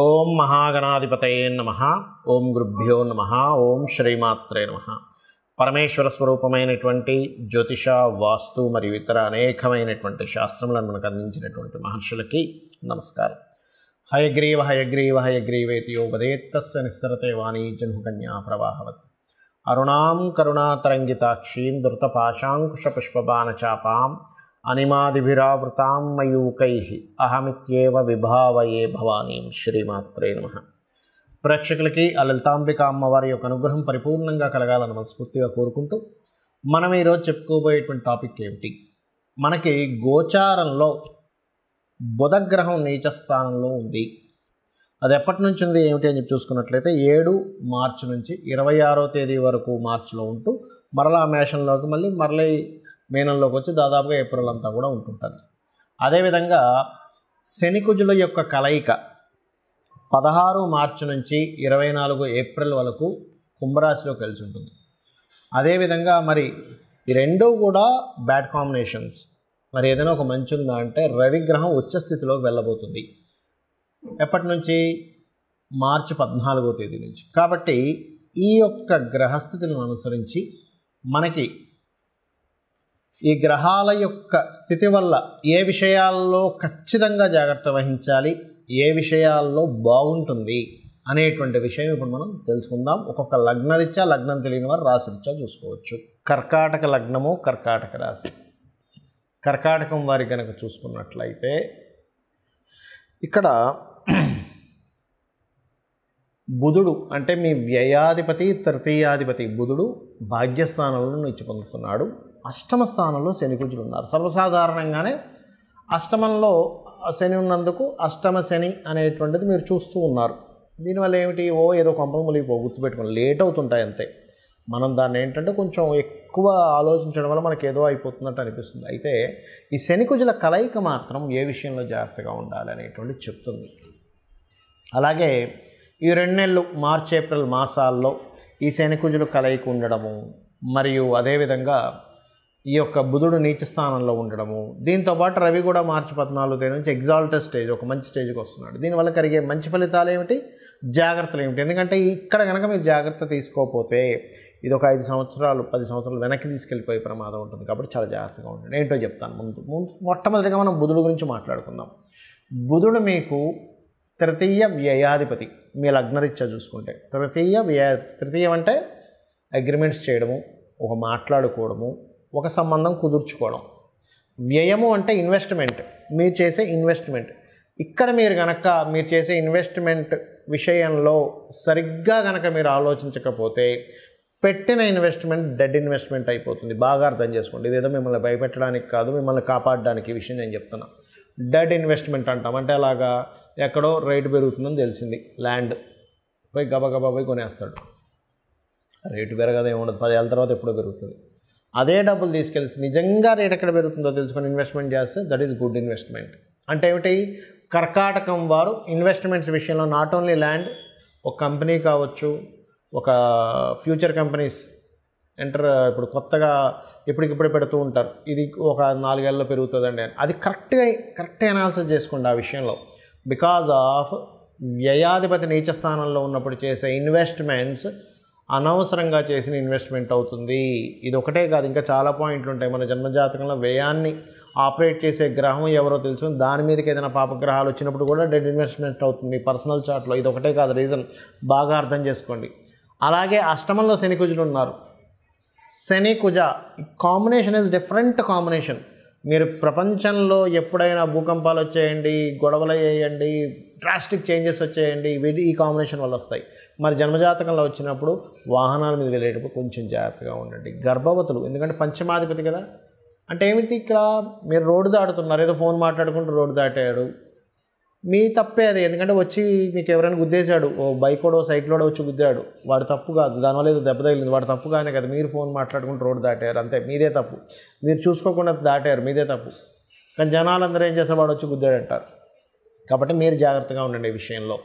ఓం మహాగణాధిపతయే నమః. ఓం గురుభ్యో నమః. ఓం శ్రీమాత్రే నమః. పరమేశ్వర స్వరూపమైనటువంటి జ్యోతిష, వాస్తు మరియు ఇతర అనేకమైనటువంటి శాస్త్రములను మనకు అందించినటువంటి మహర్షులకి నమస్కారం. హయగ్రీవ హయగ్రీవ హయగ్రీవేతి యోపదేత్తస్య నిస్సరతే వాణీ జన్మకన్యా ప్రవాహవత్. అరుణాం కరుణాతరంగితాక్షీం ధృతపాశాంకుశపుష్పబాణచాపాం అనిమాదిభిరావృతాం మయూకైః అహమిత్యేవ విభావయే భవానీం. శ్రీమాత్రే నమః. ప్రేక్షకులకి ఆ లలితాంబిక అమ్మవారి యొక్క అనుగ్రహం పరిపూర్ణంగా కలగాలని మనస్ఫూర్తిగా కోరుకుంటూ మనం ఈరోజు చెప్పుకోబోయేటువంటి టాపిక్ ఏమిటి, మనకి గోచారంలో బుధగ్రహం నీచ స్థానంలో ఉంది. అది ఎప్పటి నుంచి ఉంది ఏమిటి అని చెప్పి చూసుకున్నట్లయితే 7 మార్చి నుంచి 26వ తేదీ వరకు మార్చిలో ఉంటూ మరలా మేషంలోకి మళ్ళీ మీనంలోకి వచ్చి దాదాపుగా ఏప్రిల్ అంతా కూడా ఉంటుంటుంది. అదేవిధంగా శనికుజుల యొక్క కలయిక 16 మార్చి నుంచి 24 ఏప్రిల్ వరకు కుంభరాశిలో కలిసి ఉంటుంది. అదేవిధంగా మరి ఈ రెండూ కూడా బ్యాడ్ కాంబినేషన్స్. మరి ఏదైనా ఒక మంచి ఉందా అంటే రవిగ్రహం ఉచ్చ స్థితిలోకి వెళ్ళబోతుంది. ఎప్పటి నుంచి? మార్చి 14వ తేదీ నుంచి. కాబట్టి ఈ యొక్క గ్రహస్థితులను అనుసరించి మనకి ఈ గ్రహాల యొక్క స్థితి వల్ల ఏ విషయాల్లో ఖచ్చితంగా జాగ్రత్త వహించాలి, ఏ విషయాల్లో బాగుంటుంది అనేటువంటి విషయం ఇప్పుడు మనం తెలుసుకుందాం. ఒక్కొక్క లగ్నరీత్యా, లగ్నం తెలియని వారు రాశిరీత్యా చూసుకోవచ్చు. కర్కాటక లగ్నము, కర్కాటక రాశి. కర్కాటకం వారి కనుక చూసుకున్నట్లయితే ఇక్కడ బుధుడు అంటే మీ వ్యయాధిపతి, తృతీయాధిపతి బుధుడు భాగ్యస్థానంలో నిలిచి పొందుతున్నాడు. అష్టమ స్థానంలో శనికుజులు ఉన్నారు. సర్వసాధారణంగానే అష్టమంలో శని ఉన్నందుకు అష్టమ శని అనేటువంటిది మీరు చూస్తూ ఉన్నారు. దీనివల్ల ఏమిటి, ఏదో కొంపలు ములిగిపో గుర్తుపెట్టుకోండి, లేట్ అవుతుంటాయి అంతే. మనం దాన్ని ఏంటంటే కొంచెం ఎక్కువ ఆలోచించడం వల్ల మనకి ఏదో అయిపోతున్నట్టు అనిపిస్తుంది. అయితే ఈ శనికుజుల కలయిక మాత్రం ఏ విషయంలో జాగ్రత్తగా ఉండాలి అనేటువంటి చెప్తుంది. అలాగే ఈ 2 నెలలు మార్చి ఏప్రిల్ మాసాల్లో ఈ శనికుజులు కలయిక ఉండడము, మరియు అదేవిధంగా ఈ యొక్క బుధుడు నీచ స్థానంలో ఉండడము, దీంతోపాటు రవి కూడా మార్చి 14వ తేదీ నుంచి ఎగ్జాల్టెడ్ స్టేజ్, ఒక మంచి స్టేజ్కి వస్తున్నాడు. దీనివల్ల కలిగే మంచి ఫలితాలు ఏమిటి, జాగ్రత్తలు ఏమిటి? ఎందుకంటే ఇక్కడ కనుక మీరు జాగ్రత్త తీసుకోకపోతే ఇది ఒక 5 సంవత్సరాలు 10 సంవత్సరాలు వెనక్కి తీసుకెళ్ళిపోయే ప్రమాదం ఉంటుంది. కాబట్టి చాలా జాగ్రత్తగా ఉండండి. ఏంటో చెప్తాను. మొట్టమొదటిగా మనం బుధుడు గురించి మాట్లాడుకుందాం. బుధుడు మీకు తృతీయ వ్యయాధిపతి. మీ లగ్నరీత్యా చూసుకుంటే తృతీయం అంటే అగ్రిమెంట్స్ చేయడము, ఒక మాట్లాడుకోవడము, ఒక సంబంధం కుదుర్చుకోవడం. వ్యయము అంటే ఇన్వెస్ట్మెంట్, మీరు చేసే ఇన్వెస్ట్మెంట్. ఇక్కడ మీరు చేసే ఇన్వెస్ట్మెంట్ విషయంలో సరిగ్గా కనుక మీరు ఆలోచించకపోతే పెట్టిన ఇన్వెస్ట్మెంట్ డెడ్ ఇన్వెస్ట్మెంట్ అయిపోతుంది. బాగా అర్థం చేసుకోండి. ఇదేదో మిమ్మల్ని భయపెట్టడానికి కాదు, మిమ్మల్ని కాపాడడానికి ఈ విషయం నేను చెప్తున్నా. డెడ్ ఇన్వెస్ట్మెంట్ అంటాం అంటే అలాగా ఎక్కడో రేటు పెరుగుతుందని తెలిసింది, ల్యాండ్ పోయి గబగబా పోయి కొనేస్తాడు. రేటు పెరగదు, ఏముండదు, 10 ఏళ్ళ తర్వాత ఎప్పుడో పెరుగుతుంది. అదే డబ్బులు తీసుకెళ్ళి నిజంగా రేట్ ఎక్కడ పెరుగుతుందో తెలుసుకొని ఇన్వెస్ట్మెంట్ చేస్తే దట్ ఈస్ గుడ్ ఇన్వెస్ట్మెంట్. అంటే ఏమిటి, కర్కాటకం వారు ఇన్వెస్ట్మెంట్స్ విషయంలో నాట్ ఓన్లీ ల్యాండ్, ఒక కంపెనీ కావచ్చు, ఒక ఫ్యూచర్ కంపెనీస్ ఇప్పుడు కొత్తగా ఇప్పటికిప్పుడే పెడుతూ ఉంటారు, ఇది ఒక 4 ఏళ్ళలో పెరుగుతుందండి అని. అది కరెక్ట్గా అనాలిసిస్ చేసుకోండి ఆ విషయంలో. బికాజ్ ఆఫ్ వ్యయాధిపతి నీచ స్థానంలో ఉన్నప్పుడు చేసే ఇన్వెస్ట్మెంట్స్ అనవసరంగా చేసిన ఇన్వెస్ట్మెంట్ అవుతుంది. ఇది ఒకటే కాదు, ఇంకా చాలా పాయింట్లు ఉంటాయి. మన జన్మజాతకంలో వ్యయాన్ని ఆపరేట్ చేసే గ్రహం ఎవరో తెలుసు, దాని మీదకి ఏదైనా పాపగ్రహాలు వచ్చినప్పుడు కూడా డెడ్ ఇన్వెస్ట్మెంట్ అవుతుంది పర్సనల్ చార్ట్లో. ఇది ఒకటే కాదు రీజన్, బాగా అర్థం చేసుకోండి. అలాగే అష్టమంలో శనికుజులు ఉన్నారు. శనికుజ కాంబినేషన్ ఇస్ డిఫరెంట్ కాంబినేషన్. మీరు ప్రపంచంలో ఎప్పుడైనా భూకంపాలు వచ్చేయండి, గొడవలు వేయండి, డ్రాస్టిక్ చేంజెస్ వచ్చేయండి, ఈ కాంబినేషన్ వల్ల వస్తాయి. మరి జన్మజాతకంలో వచ్చినప్పుడు వాహనాల మీద వెళ్ళేటప్పుడు కొంచెం జాగ్రత్తగా ఉండండి. గర్భవతులు, ఎందుకంటే పంచమాధిపతి కదా. అంటే ఏమిటి, ఇక్కడ మీరు రోడ్డు దాటుతున్నారు, ఏదో ఫోన్ మాట్లాడుకుంటూ రోడ్డు దాటాడు, మీ తప్పే అది. ఎందుకంటే వచ్చి మీకు ఎవరైనా గుద్దేశాడు, ఓ బైకోడో సైకిలోడో వచ్చి గుద్దాడు, వాడు తప్పు కాదు, దానివల్ల ఏదో దెబ్బ తగిలింది, వాడు తప్పు కానే కదా. మీరు ఫోన్ మాట్లాడుకుంటూ రోడ్డు దాటారు, అంతే, మీదే తప్పు. మీరు చూసుకోకుండా దాటారు, మీదే తప్పు. కానీ జనాలందరూ ఏం చేస్తారు, వాడు వచ్చి గుద్దాడు అంటారు. కాబట్టి మీరు జాగ్రత్తగా ఉండండి ఈ విషయంలో.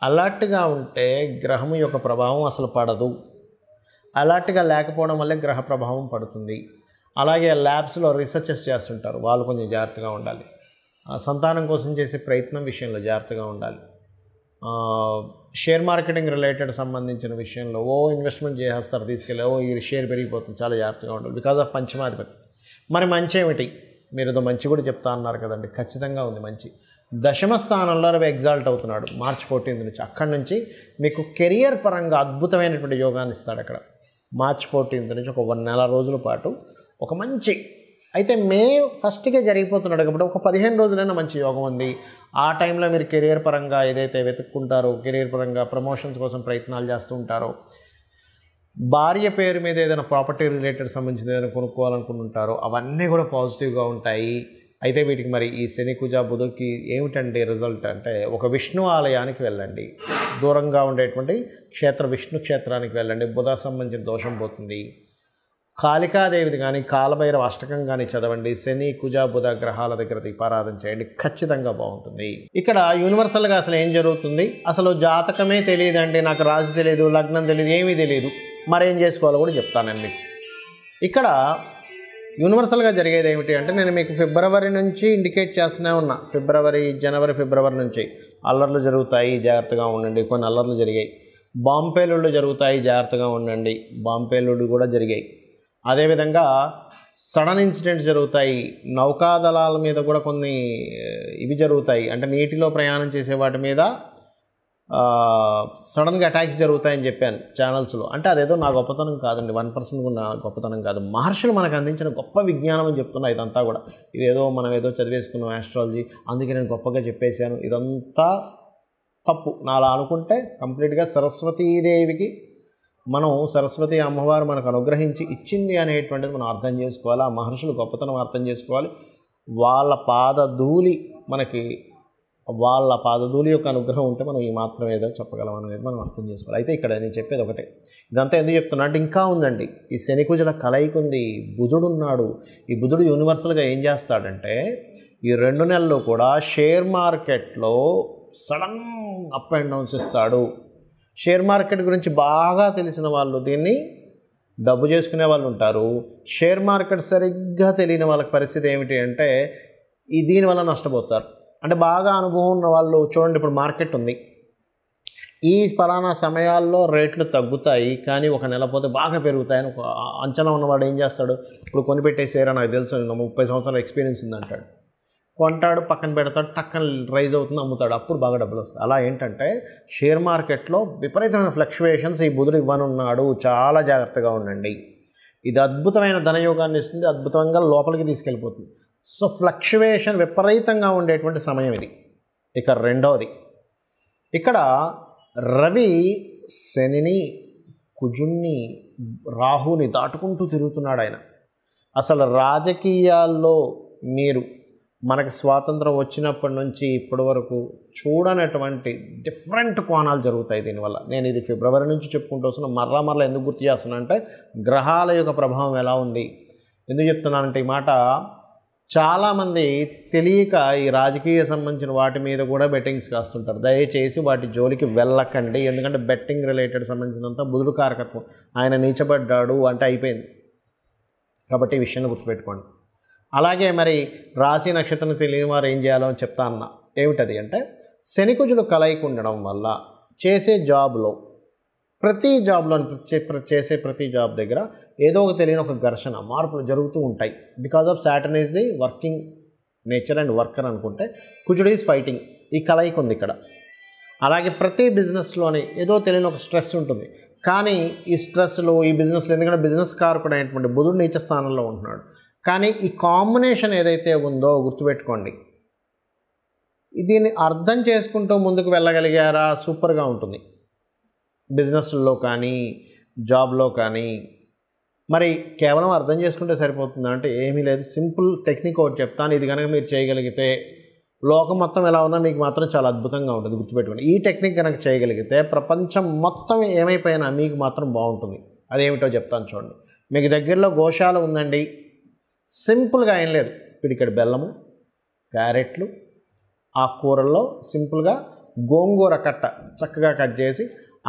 అలర్ట్గా ఉంటే గ్రహం యొక్క ప్రభావం అసలు పడదు. అలర్ట్గా లేకపోవడం వల్లే గ్రహ ప్రభావం పడుతుంది. అలాగే ల్యాబ్స్లో రీసెర్చెస్ చేస్తుంటారు, వాళ్ళు కొంచెం జాగ్రత్తగా ఉండాలి. సంతానం కోసం చేసే ప్రయత్నం విషయంలో జాగ్రత్తగా ఉండాలి. షేర్ మార్కెటింగ్ రిలేటెడ్ సంబంధించిన విషయంలో ఇన్వెస్ట్మెంట్ చేసేస్తారు తీసుకెళ్ళి ఈ షేర్ పెరిగిపోతుంది, చాలా జాగ్రత్తగా ఉంటుంది బికాజ్ ఆఫ్ పంచమాధిపతి. మరి మంచి ఏమిటి? మీరు ఏదో మంచి కూడా చెప్తా అన్నారు కదండి, ఖచ్చితంగా ఉంది మంచి. దశమ స్థానంలో రవి ఎగ్జాల్ట్ అవుతున్నాడు మార్చ్ 14 నుంచి. అక్కడి నుంచి మీకు కెరియర్ పరంగా అద్భుతమైనటువంటి యోగాన్ని ఇస్తాడు. అక్కడ మార్చ్ 14 నుంచి ఒక 1 నెల రోజుల పాటు ఒక మంచి, అయితే మే 1కే జరిగిపోతున్నాడు కాబట్టి ఒక 15 రోజులైనా మంచి యోగం ఉంది. ఆ టైంలో మీరు కెరియర్ పరంగా ఏదైతే వెతుక్కుంటారో, కెరియర్ పరంగా ప్రమోషన్స్ కోసం ప్రయత్నాలు చేస్తూ ఉంటారో, భార్య పేరు మీద ఏదైనా ప్రాపర్టీ రిలేటెడ్ సంబంధించిన ఏదైనా కొనుక్కోవాలనుకుంటుంటారో అవన్నీ కూడా పాజిటివ్గా ఉంటాయి. అయితే వీటికి మరి ఈ శని కుజ బుధుడికి ఏమిటండి రిజల్ట్ అంటే, ఒక విష్ణు ఆలయానికి వెళ్ళండి, దూరంగా ఉండేటువంటి విష్ణు క్షేత్రానికి వెళ్ళండి, బుధ సంబంధించిన దోషం పోతుంది. కాళికాదేవిది కానీ కాలభైరవ అష్టకం కానీ చదవండి, శని కుజ బుధ గ్రహాల దగ్గర దీపారాధన చేయండి, ఖచ్చితంగా బాగుంటుంది. ఇక్కడ యూనివర్సల్గా అసలు ఏం జరుగుతుంది, అసలు జాతకమే తెలియదండి, నాకు రాశి తెలియదు, లగ్నం తెలియదు, ఏమీ తెలియదు, మరేం చేసుకోవాలో కూడా చెప్తానండి. ఇక్కడ యూనివర్సల్గా జరిగేది ఏమిటి అంటే, నేను మీకు ఫిబ్రవరి నుంచి ఇండికేట్ చేస్తూనే ఉన్నా, జనవరి ఫిబ్రవరి నుంచి అల్లర్లు జరుగుతాయి, జాగ్రత్తగా ఉండండి. కొన్ని అల్లర్లు జరిగాయి. బాంబేలుళ్ళు జరుగుతాయి, జాగ్రత్తగా ఉండండి. బాంబేలుళ్ళు కూడా జరిగాయి. అదేవిధంగా సడన్ ఇన్సిడెంట్స్ జరుగుతాయి. నౌకాదళాల మీద కూడా కొన్ని ఇవి జరుగుతాయి, అంటే నీటిలో ప్రయాణం చేసే వాటి మీద సడన్గా అటాక్స్ జరుగుతాయని చెప్పాను ఛానల్స్లో. అంటే అదేదో నా గొప్పతనం కాదండి, 1% కూడా నా గొప్పతనం కాదు, మహర్షులు మనకు అందించిన గొప్ప విజ్ఞానం అని చెప్తున్నా. ఇదంతా కూడా ఇదేదో మనం ఏదో చదివేసుకున్నాం ఆస్ట్రాలజీ, అందుకే నేను గొప్పగా చెప్పేశాను, ఇదంతా తప్పు. నా అలా అనుకుంటే కంప్లీట్గా సరస్వతీదేవికి మనం సరస్వతి అమ్మవారు మనకు అనుగ్రహించి ఇచ్చింది అనేటువంటిది మనం అర్థం చేసుకోవాలి. ఆ మహర్షులు గొప్పతనం అర్థం చేసుకోవాలి. వాళ్ళ పాదధూళి యొక్క అనుగ్రహం ఉంటే మనం ఈ మాత్రం ఏదో చెప్పగలం అనేది మనం అర్థం చేసుకోవాలి. అయితే ఇక్కడ నేను చెప్పేది ఒకటే, ఇదంతా ఎందుకు చెప్తున్నా అంటే ఇంకా ఉందండి. ఈ శని కుజుల కలయిక ఉంది, బుధుడు ఉన్నాడు. ఈ బుధుడు యూనివర్సల్గా ఏం చేస్తాడంటే, ఈ 2 నెలలు కూడా షేర్ మార్కెట్లో సడన్ అప్ అండ్ డౌన్స్ ఇస్తాడు. షేర్ మార్కెట్ గురించి బాగా తెలిసిన వాళ్ళు దీన్ని డబ్బు చేసుకునే వాళ్ళు ఉంటారు. షేర్ మార్కెట్ సరిగ్గా తెలియని వాళ్ళకి పరిస్థితి ఏమిటి అంటే, దీనివల్ల నష్టపోతారు. అంటే బాగా అనుభవం ఉన్న వాళ్ళు చూడండి, ఇప్పుడు మార్కెట్ ఉంది, ఈ పలానా సమయాల్లో రేట్లు తగ్గుతాయి కానీ 1 నెల పోతే బాగా పెరుగుతాయని ఒక అంచనా ఉన్నవాడు ఏం చేస్తాడు, ఇప్పుడు కొనిపెట్టేసారా, నాకు తెలుసు 30 సంవత్సరాల ఎక్స్పీరియన్స్ ఉందంటాడు, కొంటాడు, పక్కన పెడతాడు, టక్కన రైజ్ అవుతుంది, అమ్ముతాడు, అప్పుడు బాగా డబ్బులు వస్తాయి. అలా ఏంటంటే షేర్ మార్కెట్లో విపరీతమైన ఫ్లక్చువేషన్స్ ఈ బుధుడు ఇవ్వనున్నాడు, చాలా జాగ్రత్తగా ఉండండి. ఇది అద్భుతమైన ధనయోగాన్ని ఇస్తుంది, అద్భుతంగా లోపలికి తీసుకెళ్ళిపోతుంది. సో ఫ్లక్చువేషన్ విపరీతంగా ఉండేటువంటి సమయం ఇది. ఇక రెండవది, ఇక్కడ రవి శనిని, కుజుణ్ణి, రాహుని దాటుకుంటూ తిరుగుతున్నాడు ఆయన. అసలు రాజకీయాల్లో మీరు మనకు స్వాతంత్రం వచ్చినప్పటి నుంచి ఇప్పటి వరకు చూడనటువంటి డిఫరెంట్ కోణాలు జరుగుతాయి దీనివల్ల. నేను ఇది ఫిబ్రవరి నుంచి చెప్పుకుంటూ వస్తున్నా, మరలా ఎందుకు గుర్తు చేస్తున్నా అంటే, గ్రహాల యొక్క ప్రభావం ఎలా ఉంది. ఎందుకు చెప్తున్నానంటే ఈ మాట, చాలామంది తెలియక ఈ రాజకీయ సంబంధించిన వాటి మీద కూడా బెట్టింగ్స్ కాస్తుంటారు. దయచేసి వాటి జోలికి వెళ్ళకండి, ఎందుకంటే బెట్టింగ్ రిలేటెడ్ సంబంధించినంత బుధుడు కారకత్వం, ఆయన నీచబడ్డాడు అంటే అయిపోయింది. కాబట్టి ఈ విషయాన్ని గుర్తుపెట్టుకోండి. అలాగే మరి రాశి నక్షత్రం తెలియని వారు ఏం చేయాలో అని చెప్తా అన్నా. ఏమిటది అంటే, శని కుజులు కలయిక ఉండడం వల్ల చేసే జాబ్లో ప్రతి జాబ్ దగ్గర ఏదో ఒక తెలియని ఒక ఘర్షణ, మార్పులు జరుగుతూ ఉంటాయి. Because of Saturn is the working nature and worker అనుకుంటే, కుజుడు ఈజ్ ఫైటింగ్. ఈ కలయిక ఉంది ఇక్కడ. అలాగే ప్రతి బిజినెస్లోని ఏదో తెలియని ఒక స్ట్రెస్ ఉంటుంది. కానీ ఈ స్ట్రెస్లు, ఈ బిజినెస్లో, ఎందుకంటే బిజినెస్ కారకుడు అయినటువంటి బుధుడు నీచ స్థానంలో ఉంటున్నాడు. కానీ ఈ కాంబినేషన్ ఏదైతే ఉందో గుర్తుపెట్టుకోండి, దీన్ని అర్థం చేసుకుంటూ ముందుకు వెళ్ళగలిగారా సూపర్గా ఉంటుంది. బిజినెస్లో కానీ జాబ్లో కానీ. మరి కేవలం అర్థం చేసుకుంటే సరిపోతుందా అంటే ఏమీ లేదు. సింపుల్ టెక్నిక్ ఒకటి చెప్తాను, ఇది కనుక మీరు చేయగలిగితే లోకం మొత్తం ఎలా ఉన్నా మీకు మాత్రం చాలా అద్భుతంగా ఉంటుంది. గుర్తుపెట్టుకోండి, ఈ టెక్నిక్ కనుక చేయగలిగితే ప్రపంచం మొత్తం ఏమైపోయినా మీకు మాత్రం బాగుంటుంది. అదేమిటో చెప్తాను చూడండి. మీకు దగ్గరలో గోశాల ఉందండి, సింపుల్గా ఏం లేదు, పిడికెడు బెల్లము, క్యారెట్లు, ఆకుకూరల్లో సింపుల్గా గోంగూర కట్ట చక్కగా కట్ చేసి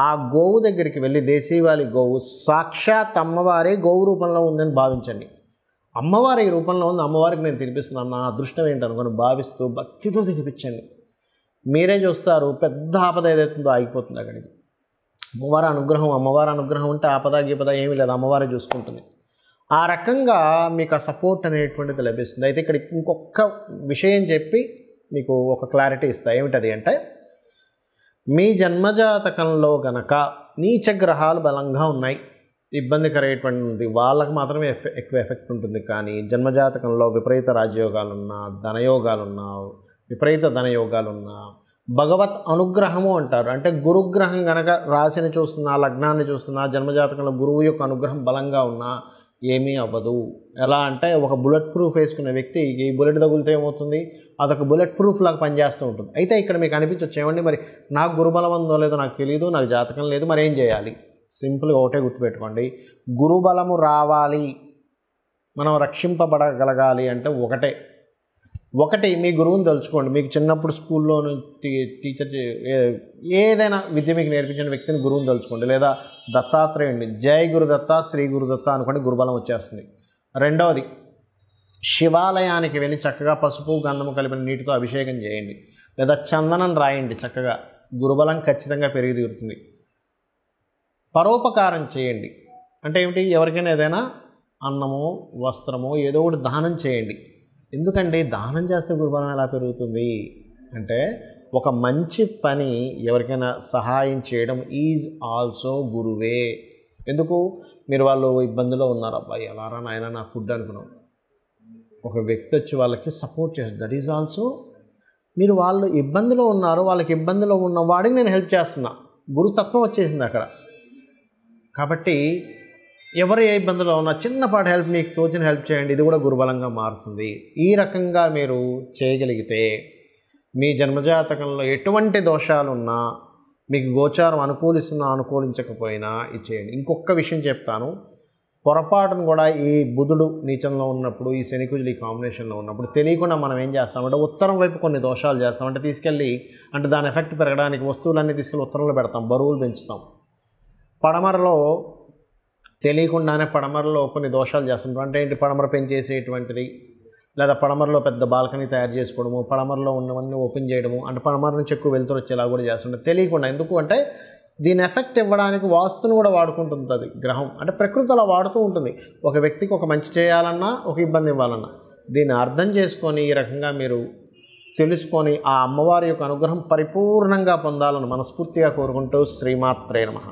ఆ గోవు దగ్గరికి వెళ్ళి, దేశీవాలి గోవు సాక్షాత్ అమ్మవారి గోవు రూపంలో ఉందని భావించండి. అమ్మవారి రూపంలో ఉంది, అమ్మవారికి నేను తినిపిస్తున్నాను, నా అదృష్టం ఏంటనుకొని భావిస్తూ భక్తితో తినిపించండి. మీరే చూస్తారు పెద్ద ఆపద ఏదైతుందో ఆగిపోతుంది అక్కడికి. అమ్మవారి అనుగ్రహం ఉంటే ఆపద గీపద ఏమీ లేదు, అమ్మవారే చూసుకుంటుంది. ఆ రకంగా మీకు ఆ సపోర్ట్ అనేటువంటిది లభిస్తుంది. అయితే ఇక్కడ ఇంకొక విషయం చెప్పి మీకు ఒక క్లారిటీ ఇస్తా. ఏమిటది అంటే, మీ జన్మజాతకంలో గనక నీచ గ్రహాలు బలంగా ఉన్నాయి, ఇబ్బందికరమైనటువంటి వాళ్ళకు మాత్రమే ఎక్కువ ఎఫెక్ట్ ఉంటుంది. కానీ జన్మజాతకంలో విపరీత రాజయోగాలున్నా, ధనయోగాలున్నా, విపరీత ధనయోగాలున్నా, భగవత్ అనుగ్రహము అంటారు. అంటే గురుగ్రహం గనక రాశిని చూస్తున్నా, లగ్నాన్ని చూస్తున్నా, జన్మజాతకంలో గురువు యొక్క అనుగ్రహం బలంగా ఉన్నా ఏమీ అవ్వదు. ఎలా అంటే, ఒక బుల్లెట్ ప్రూఫ్ వేసుకున్న వ్యక్తి ఈ బుల్లెట్ తగులితే ఏమవుతుంది, అదొక బుల్లెట్ ప్రూఫ్ లాగా పనిచేస్తూ ఉంటుంది. అయితే ఇక్కడ మీకు అనిపించవచ్చు, ఏమండి మరి నాకు గురుబలం ఉందో లేదో నాకు తెలియదు, నాకు జాతకం లేదు, మరి ఏం చేయాలి? సింపుల్గా ఒకటే గుర్తుపెట్టుకోండి, గురుబలము రావాలి, మనం రక్షింపబడగలగాలి అంటే ఒకటి మీ గురువుని తలుచుకోండి. మీకు చిన్నప్పుడు స్కూల్లోను టీచర్ ఏదైనా విద్య మీకు నేర్పించిన వ్యక్తిని గురువుని తలుచుకోండి. లేదా దత్తాత్రేయుడిని, జై గురుదత్త, శ్రీ గురుదత్త అనుకోండి, గురుబలం వచ్చేస్తుంది. రెండవది, శివాలయానికి వెళ్ళి చక్కగా పసుపు గంధము కలిపిన నీటితో అభిషేకం చేయండి, లేదా చందనం రాయండి, చక్కగా గురుబలం ఖచ్చితంగా పెరిగి తీరుతుంది. పరోపకారం చేయండి. అంటే ఏమిటి? ఎవరికైనా ఏదైనా అన్నమో వస్త్రమో ఏదో ఒకటి దానం చేయండి. ఎందుకంటే దానం చేస్తే గురుబలం ఎలా పెరుగుతుంది అంటే, ఒక మంచి పని ఎవరికైనా సహాయం చేయడం ఈజ్ ఆల్సో గురువే. ఎందుకు? మీరు వాళ్ళు ఇబ్బందిలో ఉన్నారు, అబ్బాయి ఎలారా నాయన నా ఫుడ్ అనుకున్నాం, ఒక వ్యక్తి వచ్చి వాళ్ళకి సపోర్ట్ చేస్తారు, దట్ ఈజ్ ఆల్సో మీరు వాళ్ళు ఇబ్బందిలో ఉన్నారు, వాళ్ళకి ఇబ్బందిలో ఉన్న వాడికి నేను హెల్ప్ చేస్తున్నా, గురుతత్వం వచ్చేసింది అక్కడ. కాబట్టి ఎవరు ఏ ఇబ్బందిలో ఉన్నా చిన్నపాటి హెల్ప్, మీకు తోచిన హెల్ప్ చేయండి, ఇది కూడా గురుబలంగా మారుతుంది. ఈ రకంగా మీరు చేయగలిగితే మీ జన్మజాతకంలో ఎటువంటి దోషాలున్నా, మీకు గోచారం అనుకూలిస్తున్నా అనుకూలించకపోయినా ఇది చేయండి. ఇంకొక విషయం చెప్తాను, పొరపాటును కూడా ఈ బుధుడు నీచంలో ఉన్నప్పుడు, ఈ శనికుజులు ఈ కాంబినేషన్లో ఉన్నప్పుడు తెలియకుండా మనం ఏం చేస్తామంటే ఉత్తరం వైపు కొన్ని దోషాలు చేస్తాం. అంటే తీసుకెళ్ళి, అంటే దాని ఎఫెక్ట్ పెరగడానికి వస్తువులన్నీ తీసుకెళ్ళి ఉత్తరంలో పెడతాం, బరువులు పెంచుతాం. పడమరలో తెలియకుండానే పడమరలో కొన్ని దోషాలు చేస్తుంటాం. అంటే ఏంటి? పడమర పెంచేసేటువంటిది, లేదా పడమరలో పెద్ద బాల్కనీ తయారు చేసుకోవడము, పడమరలో ఉన్నవన్నీ ఓపెన్ చేయడము, అంటే పడమర నుంచి ఎక్కువ వెళ్తురు వచ్చేలా కూడా చేస్తుంటాం తెలియకుండా. ఎందుకు అంటే దీని ఎఫెక్ట్ ఇవ్వడానికి వాస్తును కూడా వాడుకుంటుంది అది గ్రహం. అంటే ప్రకృతి అలా వాడుతూ ఉంటుంది. ఒక వ్యక్తికి ఒక మంచి చేయాలన్నా, ఒక ఇబ్బంది ఇవ్వాలన్నా, దీన్ని అర్థం చేసుకొని ఈ రకంగా మీరు తెలుసుకొని ఆ అమ్మవారి యొక్క అనుగ్రహం పరిపూర్ణంగా పొందాలని మనస్ఫూర్తిగా కోరుకుంటూ శ్రీమాత్రే నమః.